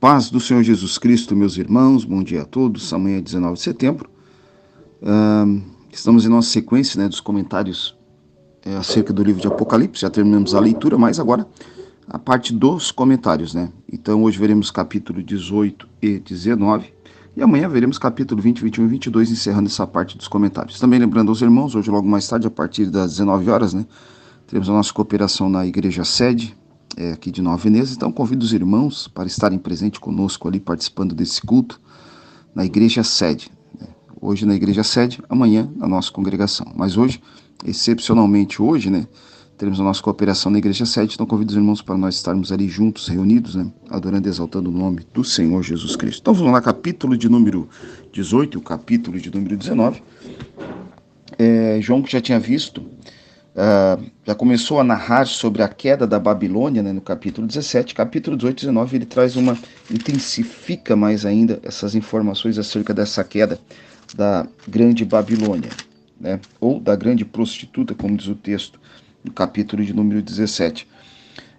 Paz do Senhor Jesus Cristo, meus irmãos, bom dia a todos. Amanhã é 19 de setembro. Estamos em nossa sequência dos comentários acerca do livro de Apocalipse. Já terminamos a leitura, mas agora a parte dos comentários. Então hoje veremos capítulo 18 e 19. E amanhã veremos capítulo 20, 21 e 22, encerrando essa parte dos comentários. Também lembrando aos irmãos, hoje logo mais tarde, a partir das 19 horas, teremos a nossa cooperação na igreja sede, aqui de Nova Veneza. Então convido os irmãos para estarem presentes conosco ali, participando desse culto na igreja sede. Hoje na igreja sede, amanhã na nossa congregação. Mas hoje, excepcionalmente hoje, teremos a nossa cooperação na igreja sede. Então convido os irmãos para nós estarmos ali juntos, reunidos, adorando e exaltando o nome do Senhor Jesus Cristo. Então vamos lá, capítulo de número 18, o capítulo de número 19. João, que já tinha visto, já começou a narrar sobre a queda da Babilônia, no capítulo 17, capítulo 18 e 19, ele intensifica mais ainda essas informações acerca dessa queda da grande Babilônia, ou da grande prostituta, como diz o texto, no capítulo de número 17.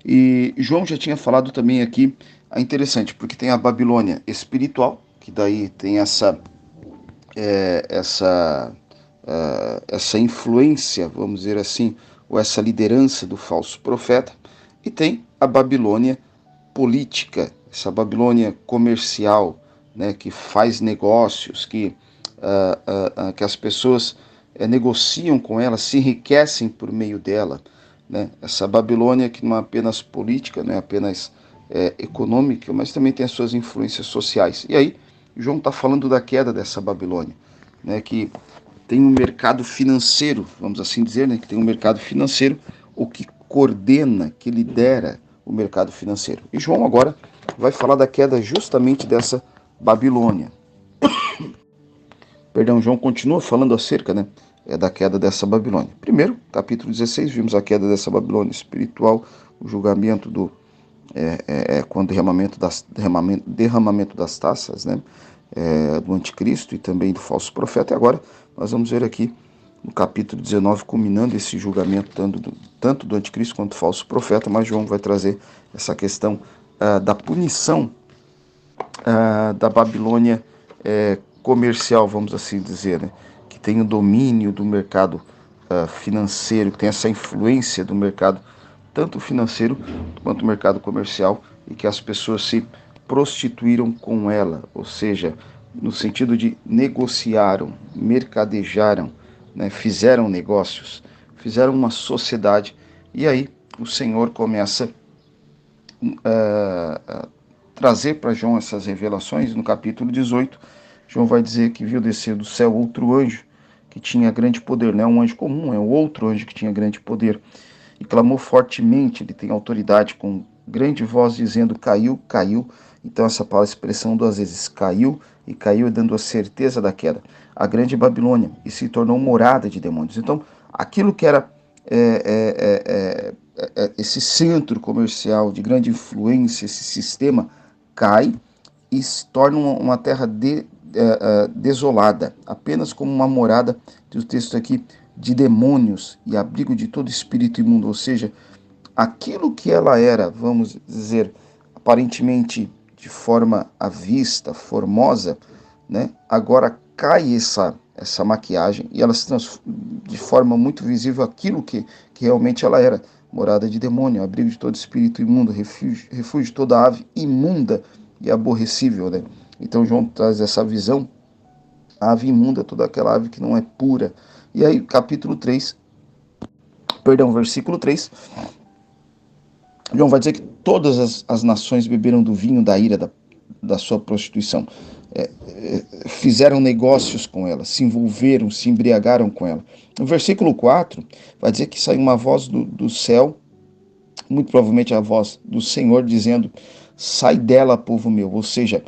E João já tinha falado também aqui, é interessante, porque tem a Babilônia espiritual, que daí tem essa influência, vamos dizer assim, ou essa liderança do falso profeta, e tem a Babilônia política, essa Babilônia comercial, que faz negócios, que as pessoas negociam com ela, se enriquecem por meio dela, essa Babilônia que não é apenas política, não é apenas econômica, mas também tem as suas influências sociais. E aí, João está falando da queda dessa Babilônia, que tem um mercado financeiro, vamos assim dizer, que tem um mercado financeiro, o que coordena, que lidera o mercado financeiro. E João agora vai falar da queda justamente dessa Babilônia. João continua falando acerca da queda dessa Babilônia. Primeiro, capítulo 16, vimos a queda dessa Babilônia espiritual, o julgamento com o derramamento das taças, do anticristo e também do falso profeta. E agora nós vamos ver aqui no capítulo 19, culminando esse julgamento tanto do anticristo quanto do falso profeta, mas João vai trazer essa questão da punição da Babilônia comercial, vamos assim dizer, que tem o domínio do mercado financeiro, que tem essa influência do mercado tanto financeiro quanto o mercado comercial, e que as pessoas se prostituíram com ela, ou seja, no sentido de negociaram, mercadejaram, fizeram negócios, fizeram uma sociedade. E aí o Senhor começa a trazer para João essas revelações. No capítulo 18, João vai dizer que viu descer do céu outro anjo que tinha grande poder, não é um anjo comum, é um outro anjo que tinha grande poder, e clamou fortemente, ele tem autoridade, com grande voz, dizendo: caiu, caiu. Então essa expressão duas vezes, caiu e caiu, dando a certeza da queda, a grande Babilônia, e se tornou morada de demônios. Então aquilo que era esse centro comercial de grande influência, esse sistema, cai e se torna uma terra desolada, apenas como uma morada, diz o texto aqui, de demônios e abrigo de todo espírito imundo. Ou seja, aquilo que ela era, vamos dizer, aparentemente de forma à vista, formosa, agora cai essa maquiagem e ela se transforma de forma muito visível aquilo que realmente ela era: morada de demônio, abrigo de todo espírito imundo, refúgio de toda ave imunda e aborrecível. Então João traz essa visão: a ave imunda, toda aquela ave que não é pura. E aí, versículo 3, João vai dizer que todas as nações beberam do vinho da ira da sua prostituição, fizeram negócios com ela, se envolveram, se embriagaram com ela. No versículo 4, vai dizer que saiu uma voz do céu, muito provavelmente a voz do Senhor, dizendo: sai dela, povo meu. Ou seja,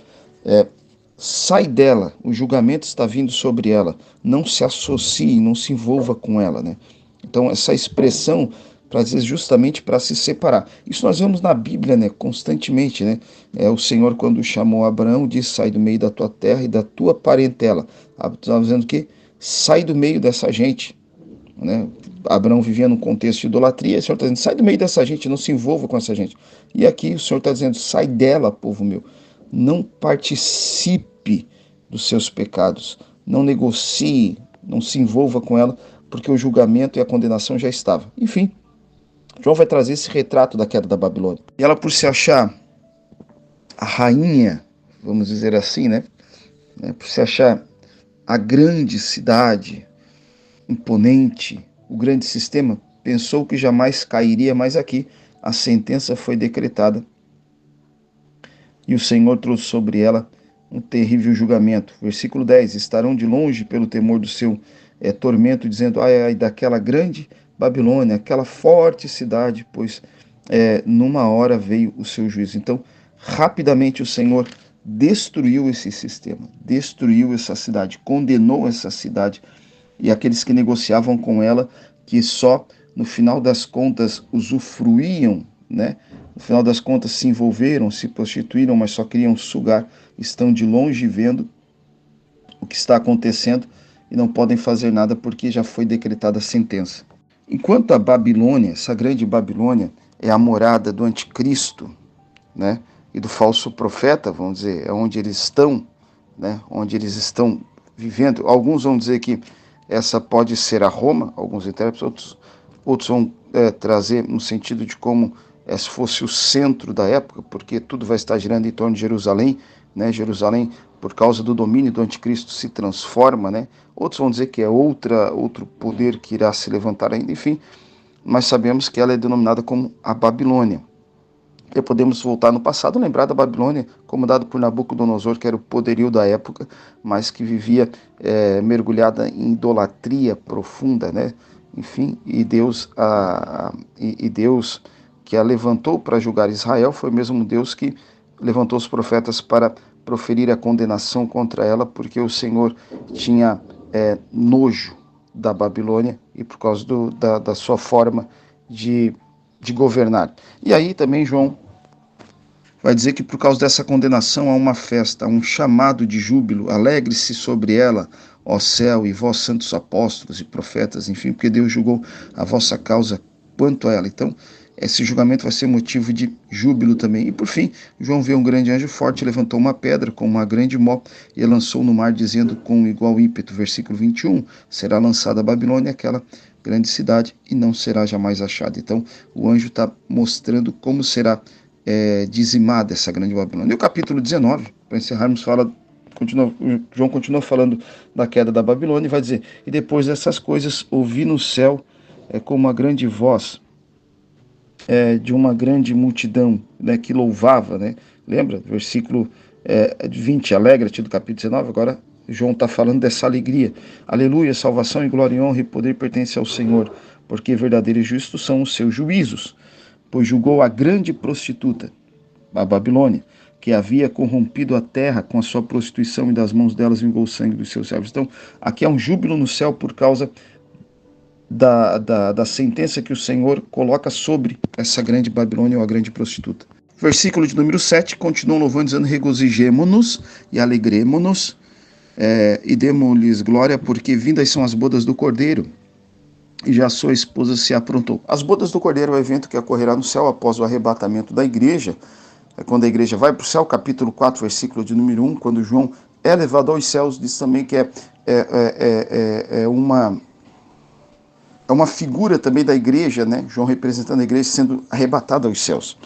sai dela, o julgamento está vindo sobre ela, não se associe, não se envolva com ela. Então essa expressão para dizer justamente para se separar. Isso nós vemos na Bíblia, constantemente, o Senhor, quando chamou Abraão, disse: sai do meio da tua terra e da tua parentela. Estava dizendo que sai do meio dessa gente. Abraão vivia num contexto de idolatria, o Senhor está dizendo: sai do meio dessa gente, não se envolva com essa gente. E aqui o Senhor está dizendo: sai dela, povo meu, não participe dos seus pecados, não negocie, não se envolva com ela, porque o julgamento e a condenação já estavam. Enfim, João vai trazer esse retrato da queda da Babilônia. E ela, por se achar a rainha, vamos dizer assim, né? Por se achar a grande cidade, imponente, o grande sistema, pensou que jamais cairia mais aqui. A sentença foi decretada e o Senhor trouxe sobre ela um terrível julgamento. Versículo 10: estarão de longe pelo temor do seu tormento, dizendo, ai, ai, daquela grande Babilônia, aquela forte cidade, pois numa hora veio o seu juízo. Então, rapidamente o Senhor destruiu esse sistema, destruiu essa cidade, condenou essa cidade, e aqueles que negociavam com ela, que só no final das contas usufruíam, né? No final das contas se envolveram, se prostituíram, mas só queriam sugar, estão de longe vendo o que está acontecendo e não podem fazer nada porque já foi decretada a sentença. Enquanto a Babilônia, essa grande Babilônia, é a morada do anticristo, né? E do falso profeta, vamos dizer, é onde eles estão, né? Onde eles estão vivendo. Alguns vão dizer que essa pode ser a Roma, alguns intérpretes, outros vão trazer no sentido de como se fosse o centro da época, porque tudo vai estar girando em torno de Jerusalém, né? Jerusalém, por causa do domínio do anticristo, se transforma, né? Outros vão dizer que é outro poder que irá se levantar ainda, enfim, mas sabemos que ela é denominada como a Babilônia. E podemos voltar no passado, lembrar da Babilônia, comandada por Nabucodonosor, que era o poderio da época, mas que vivia mergulhada em idolatria profunda, né? Enfim, e Deus que a levantou para julgar Israel foi o mesmo Deus que levantou os profetas para proferir a condenação contra ela, porque o Senhor tinha nojo da Babilônia e por causa da sua forma de governar. E aí também João vai dizer que por causa dessa condenação há uma festa, há um chamado de júbilo, alegre-se sobre ela, ó céu, e vós santos apóstolos e profetas, enfim, porque Deus julgou a vossa causa quanto a ela. Então, esse julgamento vai ser motivo de júbilo também. E por fim, João vê um grande anjo forte, levantou uma pedra com uma grande mó e a lançou no mar, dizendo com igual ímpeto, versículo 21, será lançada a Babilônia, aquela grande cidade, e não será jamais achada. Então, o anjo está mostrando como será dizimada essa grande Babilônia. E o capítulo 19, para encerrarmos, João continua falando da queda da Babilônia e vai dizer, e depois dessas coisas ouvi no céu como uma grande voz de uma grande multidão, né, que louvava, né? Lembra? Versículo 20, alegra-te do capítulo 19, agora João está falando dessa alegria. Aleluia, salvação e glória e honra e poder pertence ao Senhor, porque verdadeiros e justos são os seus juízos. Pois julgou a grande prostituta, a Babilônia, que havia corrompido a terra com a sua prostituição, e das mãos delas vingou o sangue dos seus servos. Então, aqui há um júbilo no céu por causa da sentença que o Senhor coloca sobre essa grande Babilônia ou a grande prostituta. Versículo de número 7, continuam louvando, dizendo, regozijemo-nos e alegremo-nos e demo-lhes glória, porque vindas são as bodas do Cordeiro, e já sua esposa se aprontou. As bodas do Cordeiro é o evento que ocorrerá no céu após o arrebatamento da igreja, quando a igreja vai para o céu, capítulo 4, versículo de número 1, quando João é levado aos céus, diz também que é uma figura também da igreja, né? João representando a igreja sendo arrebatado aos céus.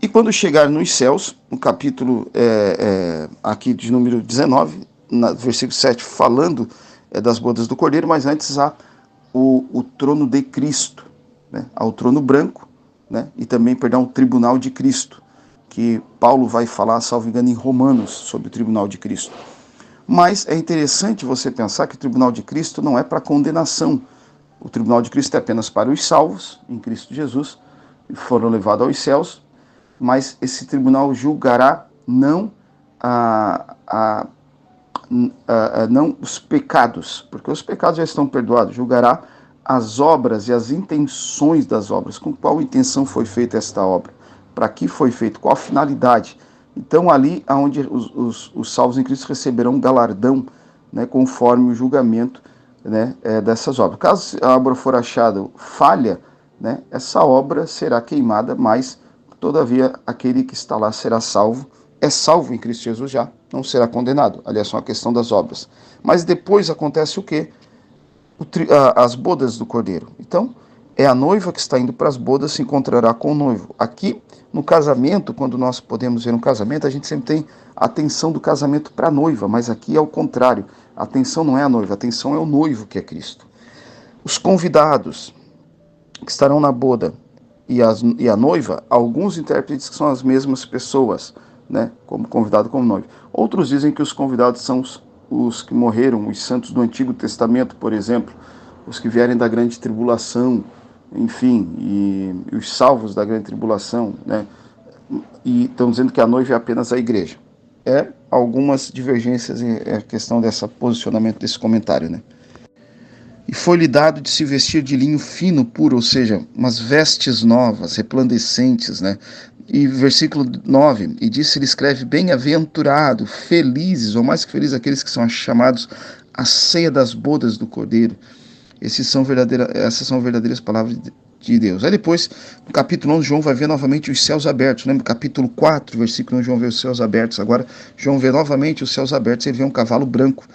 E quando chegar nos céus, no capítulo aqui de número 19, versículo 7, falando das bodas do Cordeiro, mas antes há o trono de Cristo, né? Há o trono branco, né? E também, o tribunal de Cristo, que Paulo vai falar, salvo engano, em Romanos, sobre o tribunal de Cristo. Mas é interessante você pensar que o tribunal de Cristo não é para condenação. O tribunal de Cristo é apenas para os salvos, em Cristo Jesus, que foram levados aos céus, mas esse tribunal julgará não não os pecados, porque os pecados já estão perdoados, julgará as obras e as intenções das obras, com qual intenção foi feita esta obra, para que foi feito, qual a finalidade. Então ali onde os salvos em Cristo receberão galardão, né, conforme o julgamento, né, dessas obras. Caso a obra for achada falha, né, essa obra será queimada, mas todavia aquele que está lá será salvo, é salvo em Cristo Jesus já, não será condenado. Ali é só uma questão das obras. Mas depois acontece o quê? As bodas do Cordeiro. Então, é a noiva que está indo para as bodas, se encontrará com o noivo. Aqui, no casamento, quando nós podemos ver um casamento, a gente sempre tem a atenção do casamento para a noiva, mas aqui é o contrário. A atenção não é a noiva, a atenção é o noivo, que é Cristo. Os convidados que estarão na boda e a noiva, alguns intérpretes que são as mesmas pessoas, né, como convidado como noivo. Outros dizem que os convidados são os que morreram, os santos do Antigo Testamento, por exemplo, os que vierem da grande tribulação, enfim, e os salvos da grande tribulação, né? E estão dizendo que a noiva é apenas a igreja. É algumas divergências em questão desse posicionamento desse comentário, né? E foi-lhe dado de se vestir de linho fino, puro, ou seja, umas vestes novas, resplandecentes, né? E versículo 9, e disse-lhe, escreve, bem-aventurado, felizes, ou mais que felizes, aqueles que são chamados à ceia das bodas do Cordeiro. Essas são verdadeiras palavras de Deus. Aí depois, no capítulo 11, João vai ver novamente os céus abertos. Lembra? Capítulo 4, versículo 1, João vê os céus abertos. Agora, João vê novamente os céus abertos, ele vê um cavalo branco.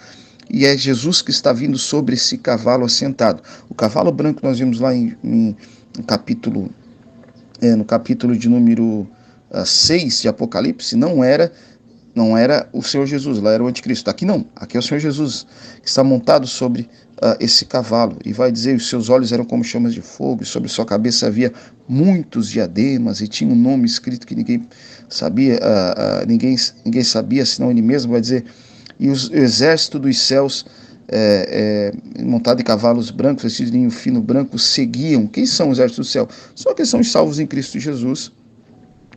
E é Jesus que está vindo sobre esse cavalo assentado. O cavalo branco nós vimos lá no capítulo de número 6 de Apocalipse, não era o Senhor Jesus, lá era o anticristo. Aqui não, aqui é o Senhor Jesus, que está montado sobre esse cavalo, e vai dizer, os seus olhos eram como chamas de fogo, e sobre sua cabeça havia muitos diademas, e tinha um nome escrito que ninguém sabia, ninguém sabia, senão ele mesmo. Vai dizer, e o exército dos céus, montado em cavalos brancos, vestidos de linho fino branco, seguiam. Quem são os exércitos do céu? Só que são os salvos em Cristo Jesus,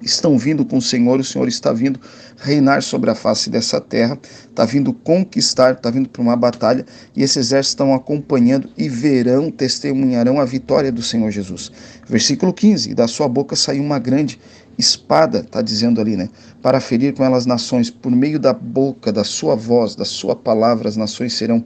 estão vindo com o Senhor está vindo reinar sobre a face dessa terra, está vindo conquistar, está vindo para uma batalha, e esses exércitos estão acompanhando e verão, testemunharão a vitória do Senhor Jesus. Versículo 15, da sua boca saiu uma grande espada, está dizendo ali, né, para ferir com elas nações, por meio da boca, da sua voz, da sua palavra, as nações serão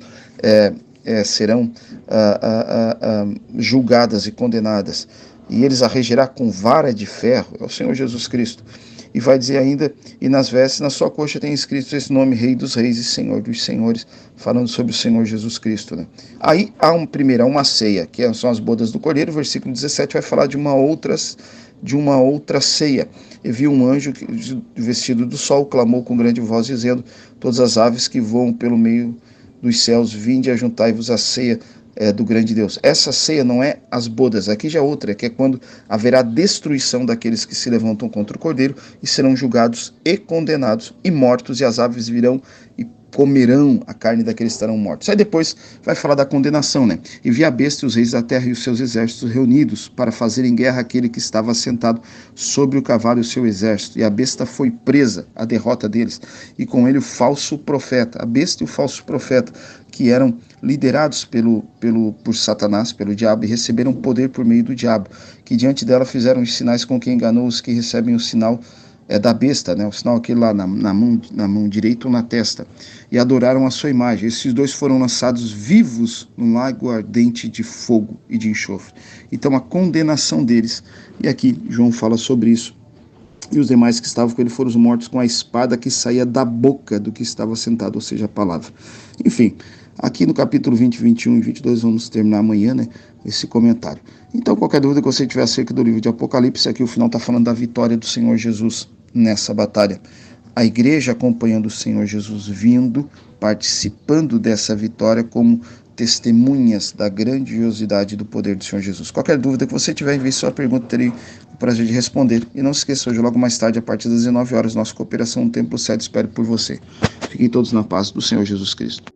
julgadas e condenadas, e eles a regerá com vara de ferro. É o Senhor Jesus Cristo. E vai dizer ainda, e nas vestes, na sua coxa tem escrito esse nome, Rei dos Reis e Senhor dos Senhores, falando sobre o Senhor Jesus Cristo, né? Aí há uma ceia, que são as bodas do Cordeiro. O versículo 17 vai falar de uma outra ceia. E viu um anjo vestido do sol, clamou com grande voz, dizendo, todas as aves que voam pelo meio dos céus, vinde e ajuntai-vos à ceia do grande Deus. Essa ceia não é as bodas, aqui já é outra, que é quando haverá destruição daqueles que se levantam contra o Cordeiro e serão julgados e condenados e mortos, e as aves virão e comerão a carne daqueles que estarão mortos. Aí depois vai falar da condenação, né? E vi a besta e os reis da terra e os seus exércitos reunidos para fazerem guerra àquele que estava sentado sobre o cavalo e o seu exército. E a besta foi presa, a derrota deles, e com ele o falso profeta, a besta e o falso profeta, que eram liderados por Satanás, pelo diabo, e receberam poder por meio do diabo, que diante dela fizeram os sinais com que enganou os que recebem o sinal da besta, né? O sinal aquele lá na mão direita ou na testa, e adoraram a sua imagem. Esses dois foram lançados vivos no lago ardente de fogo e de enxofre. Então a condenação deles, e aqui João fala sobre isso, e os demais que estavam com ele foram mortos com a espada que saía da boca do que estava sentado, ou seja, a palavra. Enfim, aqui no capítulo 20, 21 e 22, vamos terminar amanhã, né, esse comentário. Então, qualquer dúvida que você tiver acerca do livro de Apocalipse, aqui o final está falando da vitória do Senhor Jesus nessa batalha. A igreja acompanhando o Senhor Jesus vindo, participando dessa vitória como testemunhas da grandiosidade do poder do Senhor Jesus. Qualquer dúvida que você tiver, envie sua pergunta, terei o prazer de responder. E não se esqueça, hoje logo mais tarde, a partir das 19 horas, nossa cooperação no Templo Sede espera por você. Fiquem todos na paz do Senhor Jesus Cristo.